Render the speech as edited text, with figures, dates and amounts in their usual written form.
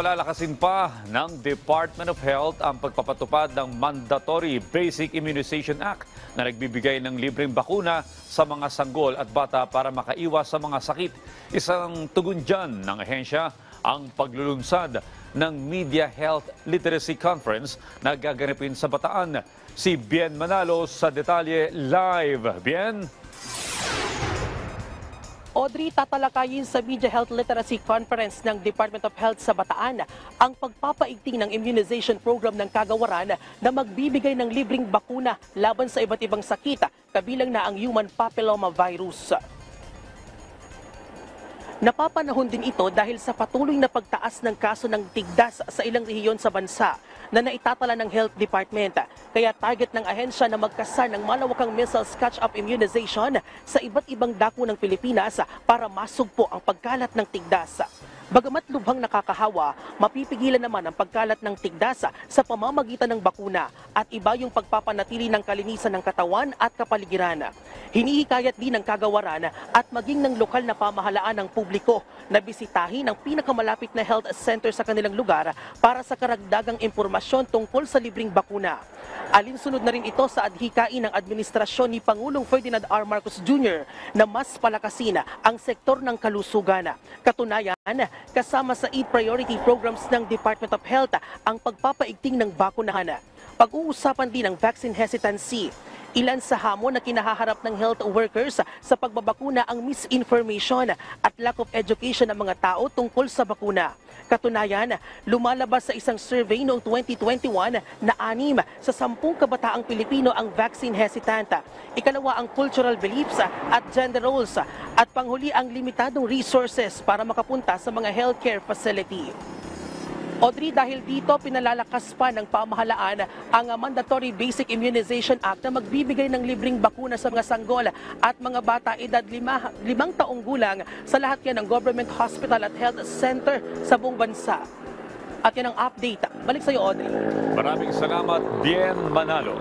palalakasin pa ng Department of Health ang pagpapatupad ng Mandatory Basic Immunization Act na nagbibigay ng libreng bakuna sa mga sanggol at bata para makaiwas sa mga sakit. Isang tugon dyan ng ahensya ang paglulunsad ng Media Health Literacy Conference na gaganapin sa Bataan. Si Bien Manalo sa detalye live. Bien? Audrey, tatalakayin sa Media Health Literacy Conference ng Department of Health sa Bataan ang pagpapaigting ng immunization program ng kagawaran na magbibigay ng libreng bakuna laban sa iba't ibang sakit, kabilang na ang human papilloma virus. Napapanahon din ito dahil sa patuloy na pagtaas ng kaso ng tigdas sa ilang rehiyon sa bansa na naitatala ng Health Department. Kaya target ng ahensya na magkasa ng malawakang measles catch-up immunization sa iba't ibang dako ng Pilipinas para masugpo ang pagkalat ng tigdas. Bagamat lubhang nakakahawa, mapipigilan naman ang pagkalat ng tigdas sa pamamagitan ng bakuna at iba yung pagpapanatili ng kalinisan ng katawan at kapaligiran. Hinihikayat din ng kagawaran at maging ng lokal na pamahalaan ng publiko na bisitahin ang pinakamalapit na health center sa kanilang lugar para sa karagdagang impormasyon tungkol sa libreng bakuna. Alinsunod na rin ito sa adhikain ng administrasyon ni Pangulong Ferdinand R. Marcos Jr. na mas palakasin ang sektor ng kalusugan. Katunayan, kasama sa e-priority programs ng Department of Health ang pagpapaigting ng bakunahan. Pag-uusapan din ang vaccine hesitancy. Ilan sa hamon na kinahaharap ng health workers sa pagbabakuna ang misinformation at lack of education ng mga tao tungkol sa bakuna. Katunayan, lumalabas sa isang survey noong 2021 na 6 sa 10 kabataang Pilipino ang vaccine hesitant. Ikalawa ang cultural beliefs at gender roles at panghuli ang limitadong resources para makapunta sa mga healthcare facility. Audrey, dahil dito pinalalakas pa ng pamahalaan ang Mandatory Basic Immunization Act na magbibigay ng libreng bakuna sa mga sanggol at mga bata edad 5 taong gulang sa lahat yan ng government hospital at health center sa buong bansa. At yan ang update. Balik sa iyo, Audrey. Maraming salamat, Bien Manalo.